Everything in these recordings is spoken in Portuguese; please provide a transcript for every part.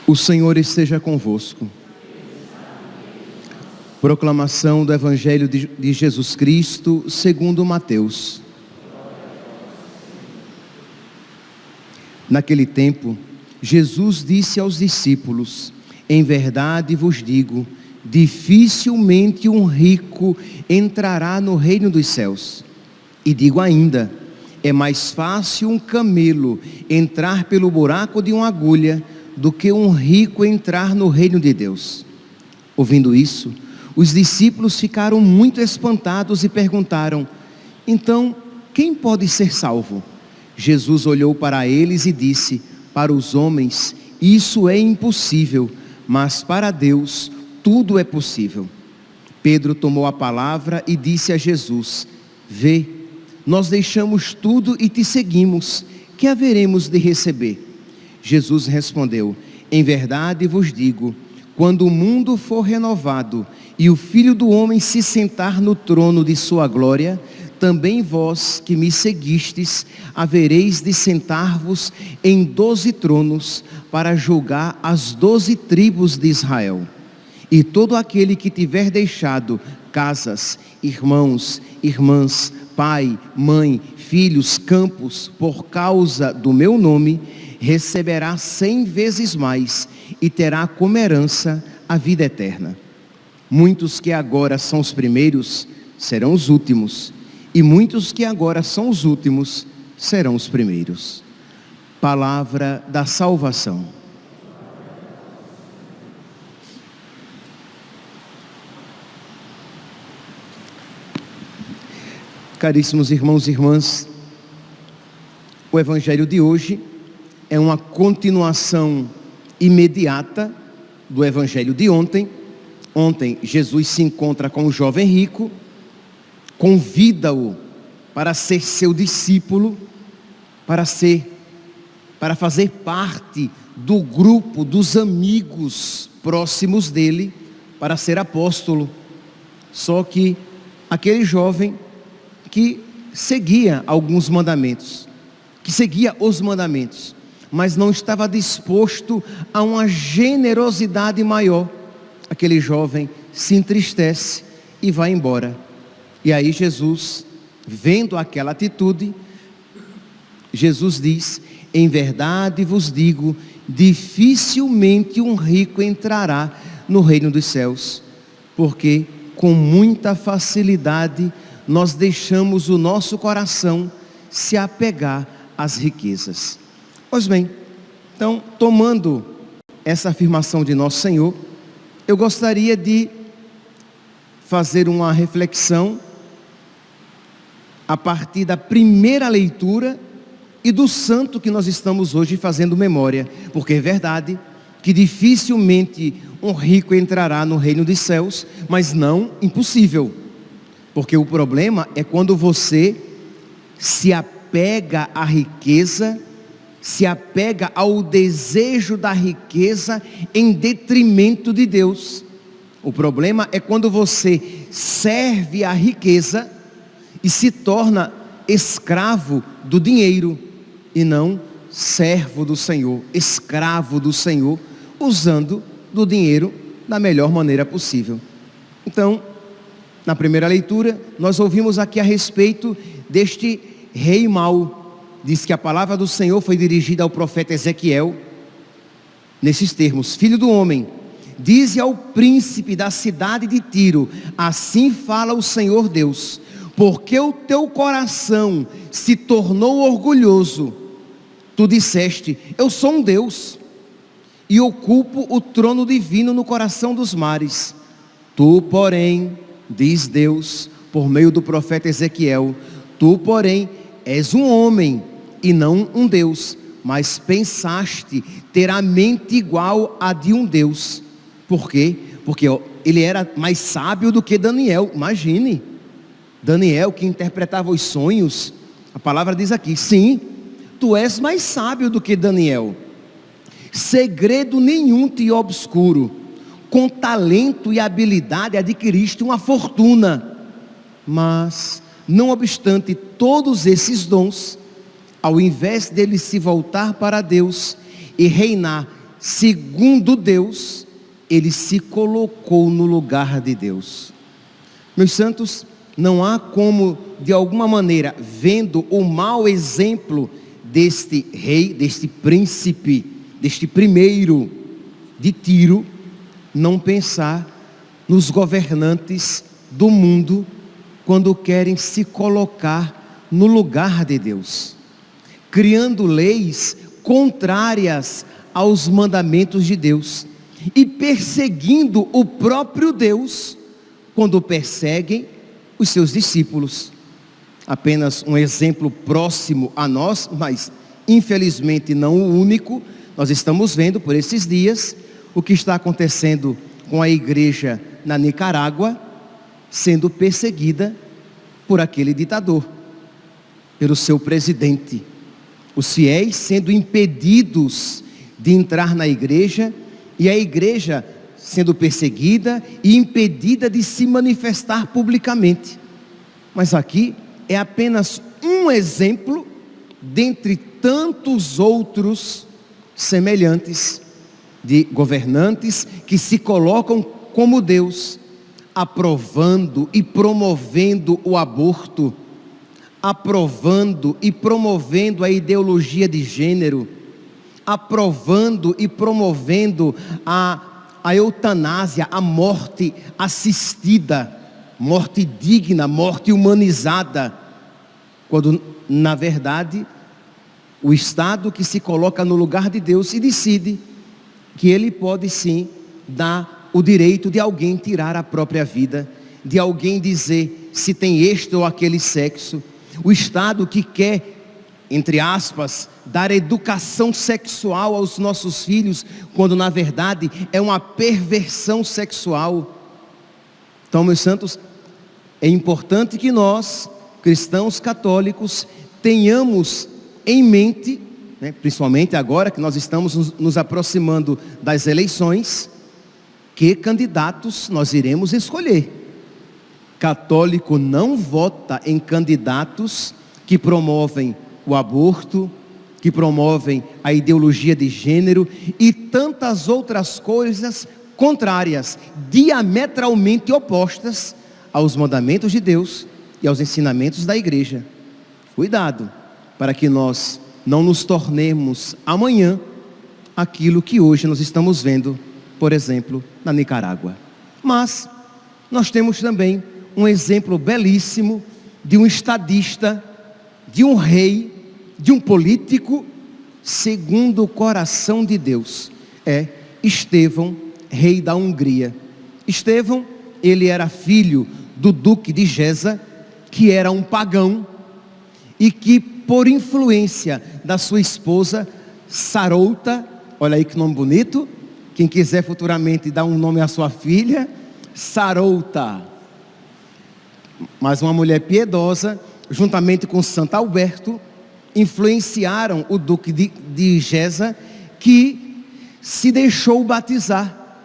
O Senhor esteja convosco. Proclamação do Evangelho de Jesus Cristo segundo Mateus. Naquele tempo, Jesus disse aos discípulos: em verdade vos digo, dificilmente um rico entrará no reino dos céus. E digo ainda, é mais fácil um camelo entrar pelo buraco de uma agulha do que um rico entrar no reino de Deus. Ouvindo isso, os discípulos ficaram muito espantados e perguntaram: então, quem pode ser salvo? Jesus olhou para eles e disse: para os homens isso é impossível, mas para Deus tudo é possível. Pedro tomou a palavra e disse a Jesus: vê, nós deixamos tudo e te seguimos, que haveremos de receber? Jesus respondeu: em verdade vos digo, quando o mundo for renovado e o Filho do Homem se sentar no trono de sua glória, também vós que me seguistes, havereis de sentar-vos em 12 tronos para julgar as 12 tribos de Israel. E todo aquele que tiver deixado casas, irmãos, irmãs, pai, mãe, filhos, campos, por causa do meu nome, receberá 100 vezes mais e terá como herança a vida eterna. Muitos que agora são os primeiros serão os últimos, e muitos que agora são os últimos serão os primeiros. Palavra da salvação. Caríssimos irmãos e irmãs, o Evangelho de hoje é uma continuação imediata do Evangelho de ontem. Ontem Jesus se encontra com o jovem rico, convida-o para ser seu discípulo, para fazer parte do grupo dos amigos próximos dele, para ser apóstolo. Só que aquele jovem que seguia alguns mandamentos, que seguia os mandamentos, mas não estava disposto a uma generosidade maior, aquele jovem se entristece e vai embora. E aí Jesus, vendo aquela atitude, Jesus diz: em verdade vos digo, dificilmente um rico entrará no reino dos céus, porque com muita facilidade nós deixamos o nosso coração se apegar às riquezas. Pois bem, então, tomando essa afirmação de nosso Senhor, eu gostaria de fazer uma reflexão a partir da primeira leitura e do santo que nós estamos hoje fazendo memória, porque é verdade que dificilmente um rico entrará no reino dos céus, mas não impossível, porque o problema é quando você se apega à riqueza, se apega ao desejo da riqueza em detrimento de Deus. O problema é quando você serve a riqueza e se torna escravo do dinheiro e não servo do Senhor, escravo do Senhor, usando do dinheiro da melhor maneira possível. Então, na primeira leitura, nós ouvimos aqui a respeito deste rei mau. Diz que a palavra do Senhor foi dirigida ao profeta Ezequiel, nesses termos: filho do homem, dize ao príncipe da cidade de Tiro, assim fala o Senhor Deus, porque o teu coração se tornou orgulhoso, tu disseste: eu sou um Deus, e ocupo o trono divino no coração dos mares. Tu, porém, diz Deus, por meio do profeta Ezequiel, tu, porém, és um homem, e não um Deus, mas pensaste ter a mente igual a de um Deus. Por quê? Porque ele era mais sábio do que Daniel. Imagine, Daniel que interpretava os sonhos. A palavra diz aqui: sim, tu és mais sábio do que Daniel. segredo nenhum te obscuro, com talento e habilidade adquiriste uma fortuna. Mas, não obstante todos esses dons, ao invés dele se voltar para Deus e reinar segundo Deus, ele se colocou no lugar de Deus. Meus santos, não há como, de alguma maneira, vendo o mau exemplo deste rei, deste príncipe, deste primeiro de Tiro, não pensar nos governantes do mundo quando querem se colocar no lugar de Deus, criando leis contrárias aos mandamentos de Deus e perseguindo o próprio Deus quando perseguem os seus discípulos. Apenas um exemplo próximo a nós, mas infelizmente não o único. Nós estamos vendo por esses dias o que está acontecendo com a igreja na Nicarágua, sendo perseguida por aquele ditador, pelo seu presidente. Os fiéis sendo impedidos de entrar na igreja, e a igreja sendo perseguida e impedida de se manifestar publicamente. Mas aqui é apenas um exemplo dentre tantos outros semelhantes de governantes que se colocam como Deus, aprovando e promovendo o aborto, aprovando e promovendo a ideologia de gênero, aprovando e promovendo a eutanásia, a morte assistida, morte digna, morte humanizada, quando na verdade o Estado que se coloca no lugar de Deus e decide que ele pode sim dar o direito de alguém tirar a própria vida, de alguém dizer se tem este ou aquele sexo. O Estado que quer, entre aspas, dar educação sexual aos nossos filhos, quando na verdade é uma perversão sexual. Então, meus santos, é importante que nós, cristãos católicos, tenhamos em mente, principalmente agora que nós estamos nos aproximando das eleições, que candidatos nós iremos escolher. Católico não vota em candidatos que promovem o aborto, que promovem a ideologia de gênero e tantas outras coisas contrárias, diametralmente opostas aos mandamentos de Deus e aos ensinamentos da igreja. Cuidado, para que nós não nos tornemos amanhã aquilo que hoje nós estamos vendo, por exemplo, na Nicarágua. Mas nós temos também um exemplo belíssimo de um estadista, de um rei, de um político segundo o coração de Deus. É Estevão, rei da Hungria. Estevão, ele era filho do duque de Geza, que era um pagão e que por influência da sua esposa Sarouta, olha aí que nome bonito, quem quiser futuramente dar um nome à sua filha, Sarouta, mas uma mulher piedosa, juntamente com Santo Alberto, influenciaram o duque de Geza, que se deixou batizar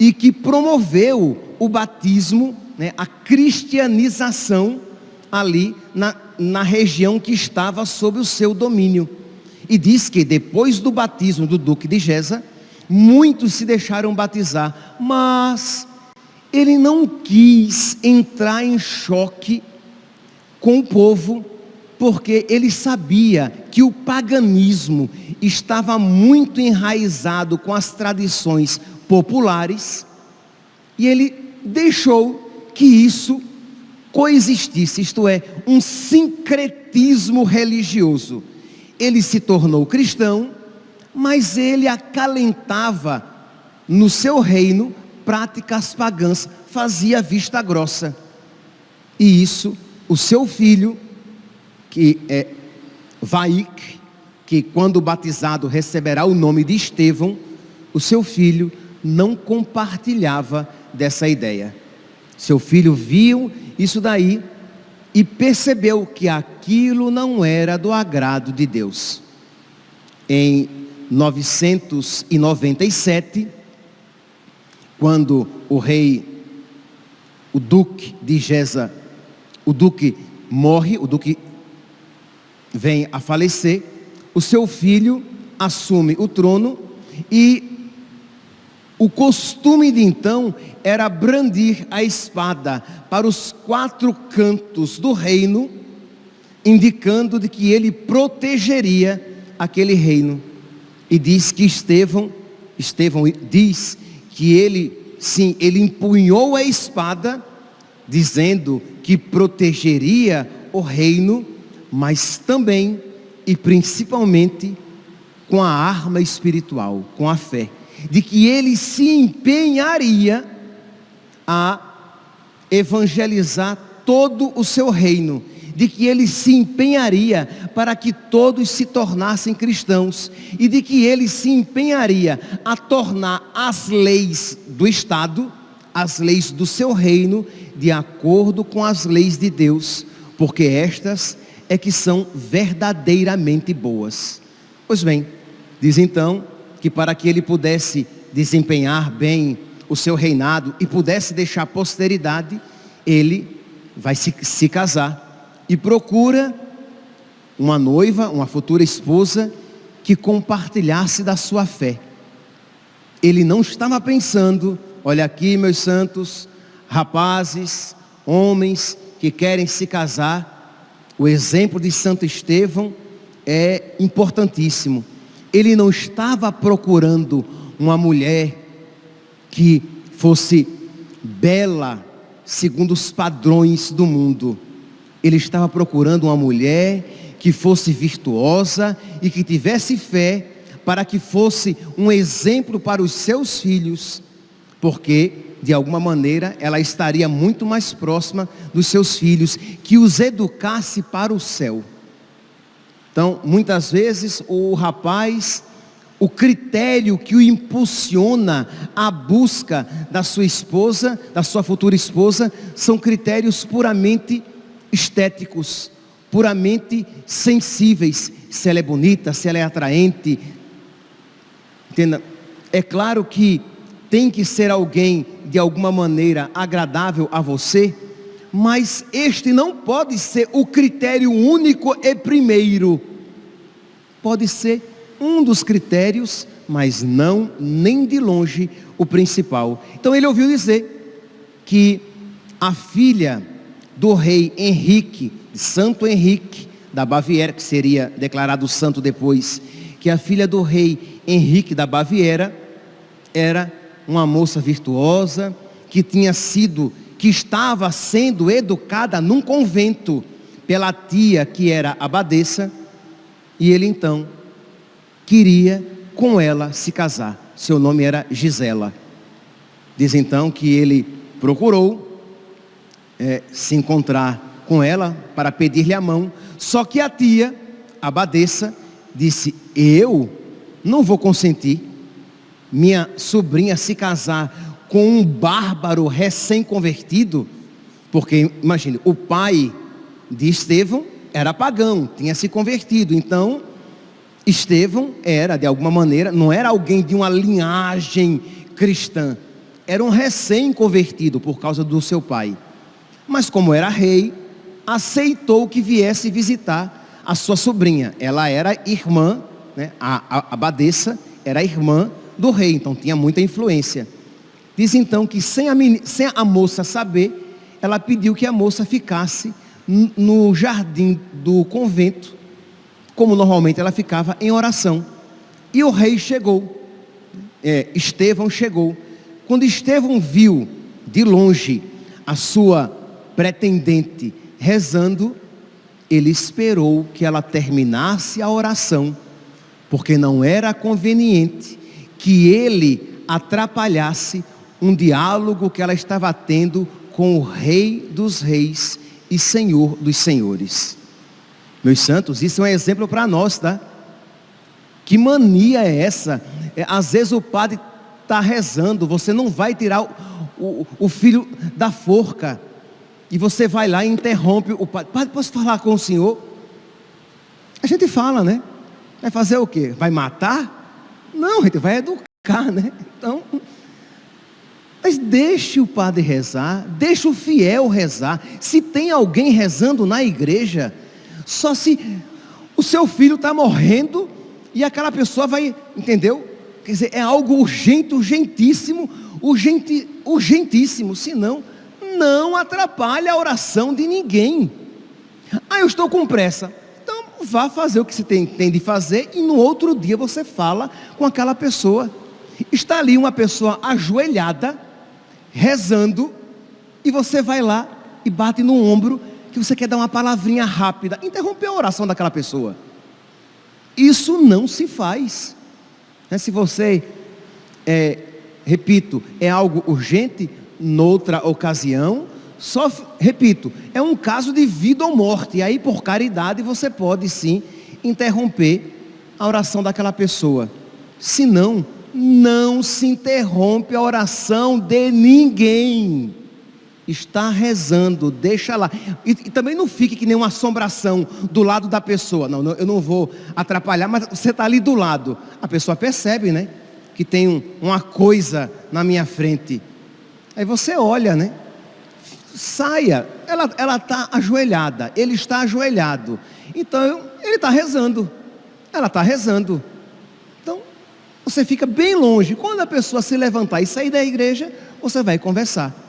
e que promoveu o batismo, a cristianização ali na região que estava sob o seu domínio. E diz que depois do batismo do duque de Geza, muitos se deixaram batizar, mas ele não quis entrar em choque com o povo, porque ele sabia que o paganismo estava muito enraizado com as tradições populares, e ele deixou que isso coexistisse, isto é, um sincretismo religioso. Ele se tornou cristão, mas ele acalentava no seu reino práticas pagãs, fazia vista grossa. E isso, o seu filho, que é Vaik, que quando batizado receberá o nome de Estevão, o seu filho não compartilhava dessa ideia. Seu filho viu isso daí e percebeu que aquilo não era do agrado de Deus. Em 997, quando o duque de Geza, o duque morre, o duque vem a falecer, o seu filho assume o trono e o costume de então era brandir a espada para os 4 cantos do reino, indicando de que ele protegeria aquele reino. E diz que Estevão diz que ele empunhou a espada, dizendo que protegeria o reino, mas também e principalmente com a arma espiritual, com a fé, de que ele se empenharia a evangelizar todo o seu reino, de que ele se empenharia para que todos se tornassem cristãos, e de que ele se empenharia a tornar as leis do Estado, as leis do seu reino, de acordo com as leis de Deus, porque estas é que são verdadeiramente boas. Pois bem, diz então que para que ele pudesse desempenhar bem o seu reinado e pudesse deixar posteridade, ele vai se casar e procura uma noiva, uma futura esposa, que compartilhasse da sua fé. Ele não estava pensando, olha aqui meus santos, rapazes, homens que querem se casar, o exemplo de Santo Estevão é importantíssimo. Ele não estava procurando uma mulher que fosse bela segundo os padrões do mundo. Ele estava procurando uma mulher que fosse virtuosa e que tivesse fé, para que fosse um exemplo para os seus filhos, porque de alguma maneira ela estaria muito mais próxima dos seus filhos, que os educasse para o céu. Então, muitas vezes o rapaz, o critério que o impulsiona à busca da sua esposa, da sua futura esposa, são critérios puramente estéticos, puramente sensíveis. Se ela é bonita, se ela é atraente. Entenda? É claro que tem que ser alguém de alguma maneira agradável a você, mas este não pode ser o critério único e primeiro. Pode ser um dos critérios, mas não nem de longe o principal. Então ele ouviu dizer que a filha do rei Henrique, Santo Henrique da Baviera, que seria declarado santo depois, que a filha do rei Henrique da Baviera era uma moça virtuosa, que estava sendo educada num convento pela tia que era abadesa, e ele então queria com ela se casar. Seu nome era Gisela. Diz então que ele procurou se encontrar com ela para pedir-lhe a mão, só que a tia, a abadesa, disse: eu não vou consentir minha sobrinha se casar com um bárbaro recém-convertido, porque imagine, o pai de Estevão era pagão, tinha se convertido, então Estevão era de alguma maneira, não era alguém de uma linhagem cristã, era um recém-convertido por causa do seu pai, mas como era rei, aceitou que viesse visitar a sua sobrinha. Ela era irmã, né? A abadesa era irmã do rei, então tinha muita influência. Diz então que sem a moça saber, ela pediu que a moça ficasse no jardim do convento, como normalmente ela ficava, em oração. E o rei chegou, Estevão chegou. Quando Estevão viu de longe a sua pretendente rezando, ele esperou que ela terminasse a oração, porque não era conveniente que ele atrapalhasse um diálogo que ela estava tendo com o Rei dos Reis e Senhor dos Senhores. Meus santos, isso é um exemplo para nós, tá? Que mania é essa? Às vezes o padre está rezando, você não vai tirar o filho da forca, e você vai lá e interrompe o padre. Padre, posso falar com o senhor? A gente fala, né? Vai fazer o quê? Vai matar? Não, a gente vai educar, né? Então, mas deixe o padre rezar, deixe o fiel rezar. Se tem alguém rezando na igreja, só se o seu filho está morrendo e aquela pessoa vai, entendeu? Quer dizer, é algo urgente, urgentíssimo, senão não atrapalha a oração de ninguém. Eu estou com pressa. Então vá fazer o que você tem de fazer e no outro dia você fala com aquela pessoa. Está ali uma pessoa ajoelhada, rezando, e você vai lá e bate no ombro, que você quer dar uma palavrinha rápida, interromper a oração daquela pessoa. Isso não se faz. Se você, repito, é algo urgente, noutra ocasião, só, repito, é um caso de vida ou morte, e aí por caridade você pode sim interromper a oração daquela pessoa. Senão, não se interrompe a oração de ninguém. Está rezando, deixa lá. E também não fique que nem uma assombração do lado da pessoa. Não, eu não vou atrapalhar, mas você está ali do lado. A pessoa percebe, né? Que tem uma coisa na minha frente. Aí você olha, né? Saia. Ela está ajoelhada. Ele está ajoelhado. Então, ele está rezando. Ela está rezando. Então, você fica bem longe. Quando a pessoa se levantar e sair da igreja, você vai conversar.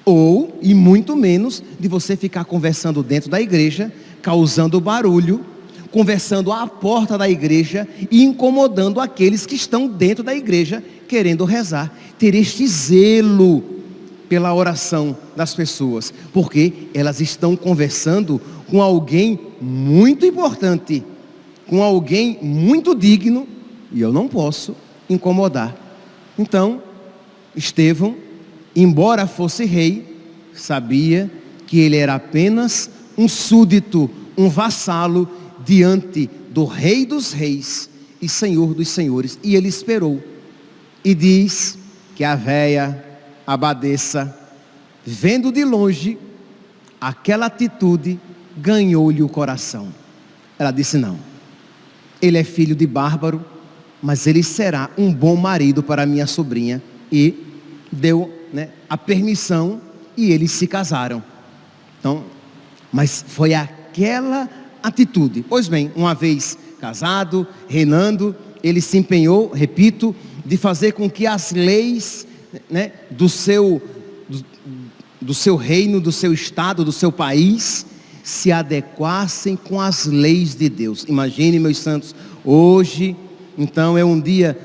Ou, e muito menos, de você ficar conversando dentro da igreja, causando barulho, conversando à porta da igreja e incomodando aqueles que estão dentro da igreja querendo rezar. Ter este zelo pela oração das pessoas, porque elas estão conversando com alguém muito importante, com alguém muito digno, e eu não posso incomodar. Então, Estevão, embora fosse rei, sabia que ele era apenas um súdito, um vassalo diante do Rei dos Reis e Senhor dos Senhores. E ele esperou. E diz que a véia abadesa, vendo de longe aquela atitude, ganhou-lhe o coração. Ela disse: não, ele é filho de bárbaro, mas ele será um bom marido para minha sobrinha. E deu, a permissão, e eles se casaram. Então, mas foi aquela atitude. Pois bem, uma vez casado, reinando, ele se empenhou, repito, de fazer com que as leis, do seu reino, do seu estado, do seu país, se adequassem com as leis de Deus. Imagine, meus santos, hoje, então, é um dia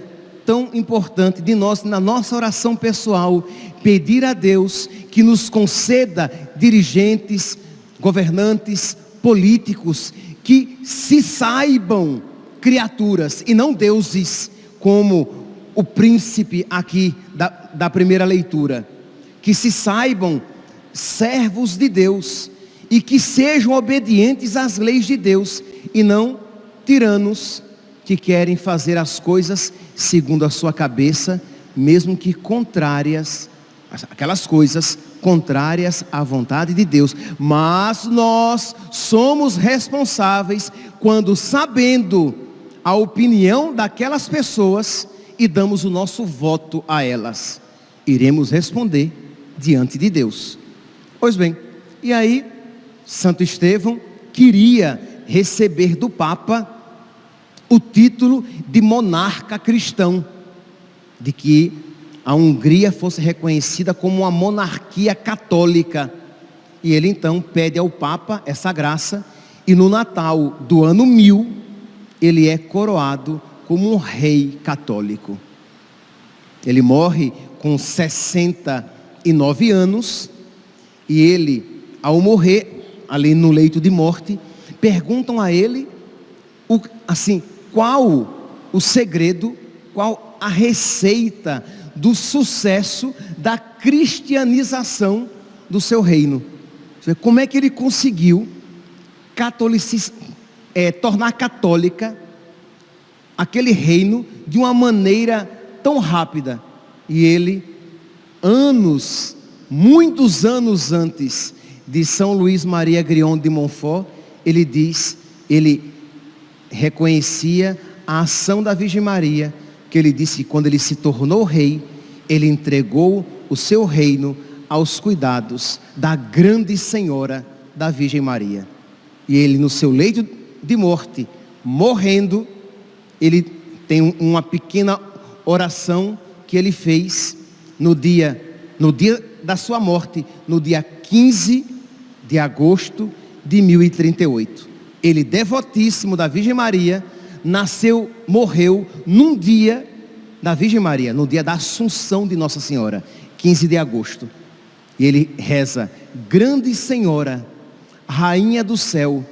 tão importante de nós, na nossa oração pessoal, pedir a Deus que nos conceda dirigentes, governantes, políticos, que se saibam criaturas e não deuses, como o príncipe aqui da primeira leitura, que se saibam servos de Deus e que sejam obedientes às leis de Deus e não tiranos que querem fazer as coisas segundo a sua cabeça, mesmo que contrárias, aquelas coisas contrárias à vontade de Deus. Mas nós somos responsáveis quando, sabendo a opinião daquelas pessoas e damos o nosso voto a elas, iremos responder diante de Deus. Pois bem, e aí Santo Estevão queria receber do Papa o título de monarca cristão, de que a Hungria fosse reconhecida como uma monarquia católica. E ele então pede ao Papa essa graça, e no Natal do ano 1000, ele é coroado como um rei católico. Ele morre com 69 anos, e ele, ao morrer, ali no leito de morte, perguntam a ele, qual o segredo, qual a receita do sucesso da cristianização do seu reino. Como é que ele conseguiu tornar católica aquele reino de uma maneira tão rápida? E ele, muitos anos antes de São Luís Maria Grion de Montfort, ele reconhecia a ação da Virgem Maria porque ele disse que quando ele se tornou rei, ele entregou o seu reino aos cuidados da grande senhora da Virgem Maria. E ele, no seu leito de morte, morrendo, ele tem uma pequena oração que ele fez no dia da sua morte, no dia 15 de agosto de 1038. Ele, devotíssimo da Virgem Maria, morreu num dia da Virgem Maria, no dia da Assunção de Nossa Senhora, 15 de agosto. E ele reza: grande Senhora, Rainha do céu,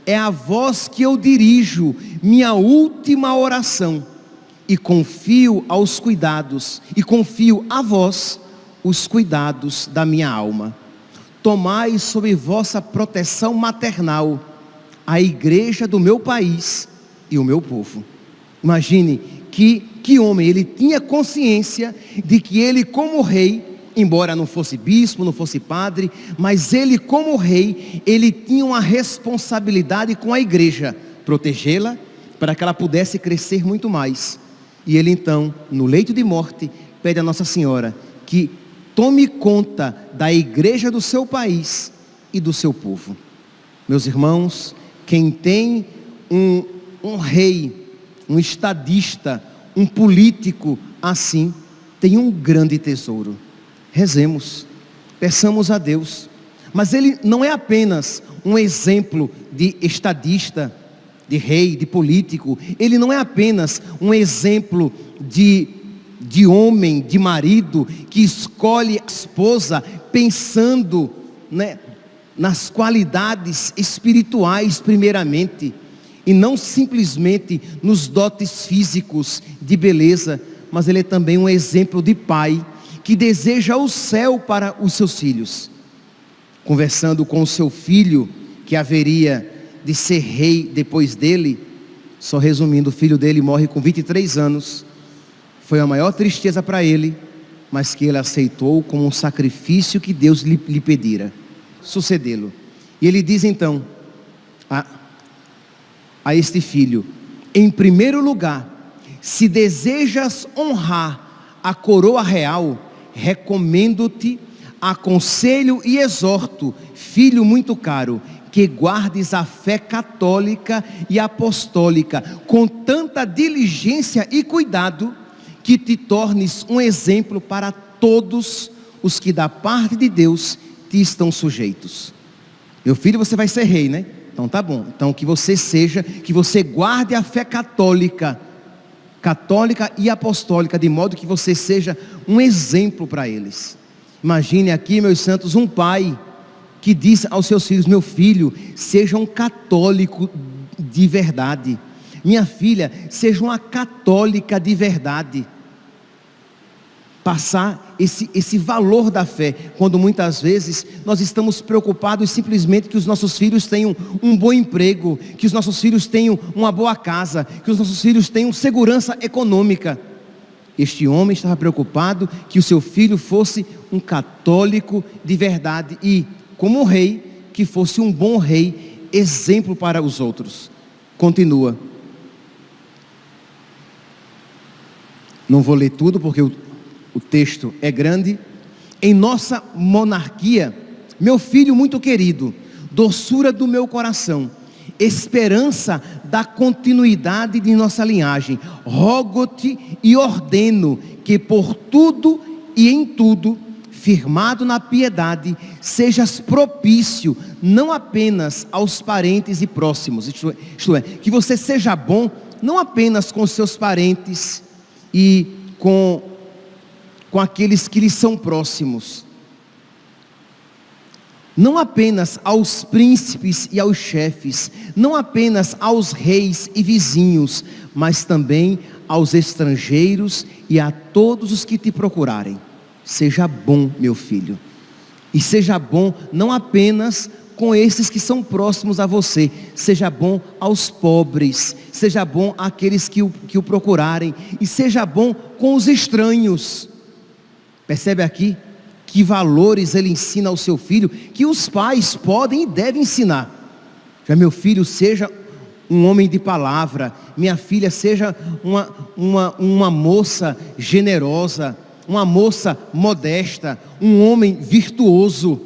é a vós que eu dirijo minha última oração, e confio a vós os cuidados da minha alma. Tomai sob vossa proteção maternal a igreja do meu país e o meu povo. Imagine que homem, ele tinha consciência de que ele, como rei, embora não fosse bispo, não fosse padre, mas ele, como rei, ele tinha uma responsabilidade com a igreja, protegê-la para que ela pudesse crescer muito mais. E ele então, no leito de morte, pede a Nossa Senhora que tome conta da igreja do seu país e do seu povo. Meus irmãos, quem tem um rei, um estadista, um político assim, tem um grande tesouro. Rezemos, peçamos a Deus. Mas ele não é apenas um exemplo de estadista, de rei, de político. Ele não é apenas um exemplo de homem, de marido, que escolhe a esposa pensando, né, nas qualidades espirituais primeiramente, e não simplesmente nos dotes físicos de beleza, mas ele é também um exemplo de pai, que deseja o céu para os seus filhos. Conversando com o seu filho, que haveria de ser rei depois dele, só resumindo, o filho dele morre com 23 anos, foi a maior tristeza para ele, mas que ele aceitou como um sacrifício que Deus lhe pedira, sucedê-lo. E ele diz então a este filho: em primeiro lugar, se desejas honrar a coroa real, recomendo-te, aconselho e exorto, filho muito caro, que guardes a fé católica e apostólica com tanta diligência e cuidado, que te tornes um exemplo para todos os que da parte de Deus te estão sujeitos. Meu filho, você vai ser rei, né? Então tá bom. Então que você guarde a fé católica e apostólica, de modo que você seja um exemplo para eles. Imagine aqui, meus santos, um pai que diz aos seus filhos: meu filho, seja um católico de verdade. Minha filha, seja uma católica de verdade. Passar esse valor da fé, quando muitas vezes nós estamos preocupados simplesmente que os nossos filhos tenham um bom emprego, que os nossos filhos tenham uma boa casa, que os nossos filhos tenham segurança econômica. Este homem estava preocupado que o seu filho fosse um católico de verdade e, como rei, que fosse um bom rei, exemplo para os outros. Continua. Não vou ler tudo porque o texto é grande. Em nossa monarquia, meu filho muito querido, doçura do meu coração, esperança da continuidade de nossa linhagem, rogo-te e ordeno que por tudo e em tudo, firmado na piedade, sejas propício não apenas aos parentes e próximos, isto é, que você seja bom não apenas com seus parentes e com aqueles que lhes são próximos, não apenas aos príncipes e aos chefes, não apenas aos reis e vizinhos, mas também aos estrangeiros e a todos os que te procurarem. Seja bom, meu filho, e seja bom não apenas com esses que são próximos a você, seja bom aos pobres, seja bom àqueles que o procurarem, e seja bom com os estranhos. Percebe aqui que valores ele ensina ao seu filho, que os pais podem e devem ensinar. Já, meu filho, seja um homem de palavra. Minha filha, seja uma moça generosa, uma moça modesta, um homem virtuoso.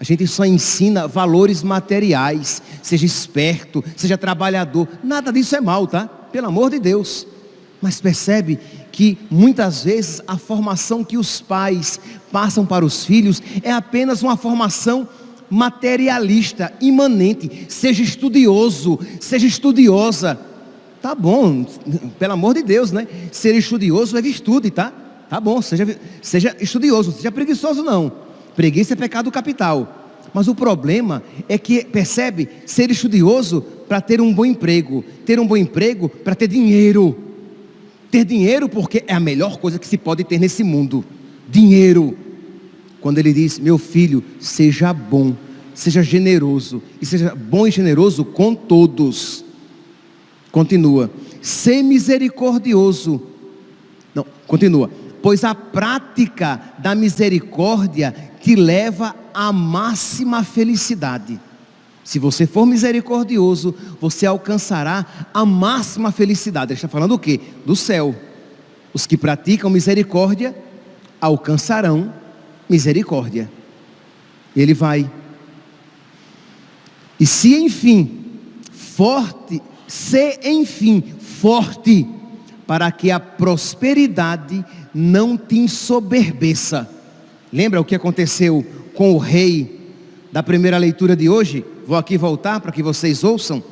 A gente só ensina valores materiais. Seja esperto, seja trabalhador. Nada disso é mal, tá? Pelo amor de Deus. Mas percebe que muitas vezes a formação que os pais passam para os filhos é apenas uma formação materialista, imanente. Seja estudioso, seja estudiosa. Tá bom, pelo amor de Deus, né? Ser estudioso é virtude, tá? Tá bom, seja estudioso, seja preguiçoso não. Preguiça é pecado capital. Mas o problema é que, percebe, ser estudioso para ter um bom emprego. Ter um bom emprego para ter dinheiro. Ter dinheiro porque é a melhor coisa que se pode ter nesse mundo. Dinheiro. Quando ele diz, meu filho, seja bom, seja generoso. E seja bom e generoso com todos. Continua. Ser misericordioso. Não, continua. Pois a prática da misericórdia te leva à máxima felicidade. Se você for misericordioso, você alcançará a máxima felicidade. Ele está falando o quê? Do céu. Os que praticam misericórdia alcançarão misericórdia. Ele vai. E se enfim forte, para que a prosperidade não te ensoberbeça. Lembra o que aconteceu com o rei da primeira leitura de hoje? Vou aqui voltar para que vocês ouçam.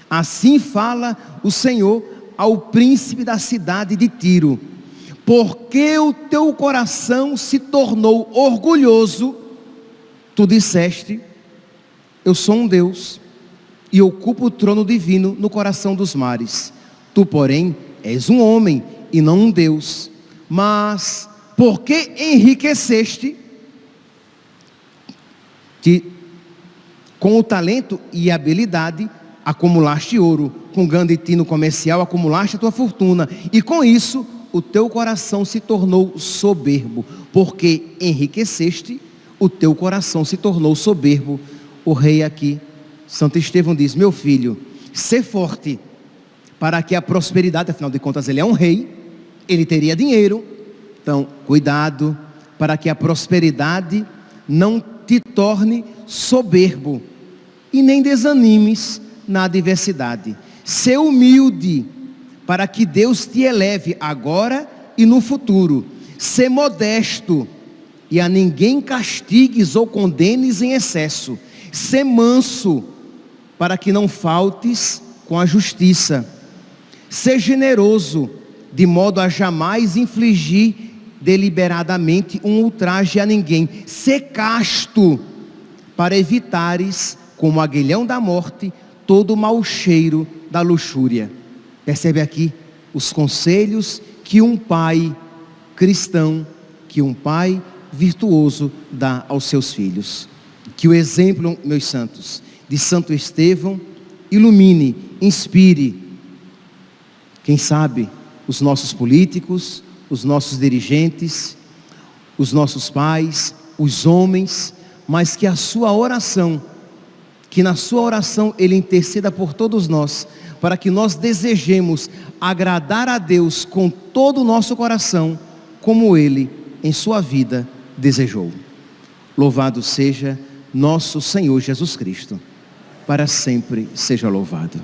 Assim fala o Senhor ao príncipe da cidade de Tiro: porque o teu coração se tornou orgulhoso, tu disseste, eu sou um Deus e ocupo o trono divino no coração dos mares. Tu, porém, és um homem e não um Deus. Mas porque enriqueceste com o talento e a habilidade, acumulaste ouro, com grande tino comercial acumulaste a tua fortuna, e com isso o teu coração se tornou soberbo. Porque enriqueceste, o teu coração se tornou soberbo. O rei aqui, Santo Estevão, diz: meu filho, sê forte, para que a prosperidade, afinal de contas ele é um rei, ele teria dinheiro. Então, cuidado, para que a prosperidade não te torne soberbo, e nem desanimes na adversidade. Sê humilde, para que Deus te eleve agora e no futuro. Sê modesto, e a ninguém castigues ou condenes em excesso. Sê manso, para que não faltes com a justiça. Sê generoso, de modo a jamais infligir deliberadamente um ultraje a ninguém. Sê casto, para evitares, como aguilhão da morte, todo o mau cheiro da luxúria. Percebe aqui os conselhos que um pai cristão, que um pai virtuoso dá aos seus filhos. Que o exemplo, meus santos, de Santo Estevão ilumine, inspire, quem sabe, os nossos políticos, os nossos dirigentes, os nossos pais, os homens, mas que a sua oração, que na sua oração ele interceda por todos nós, para que nós desejemos agradar a Deus com todo o nosso coração, como ele em sua vida desejou. Louvado seja nosso Senhor Jesus Cristo, para sempre seja louvado.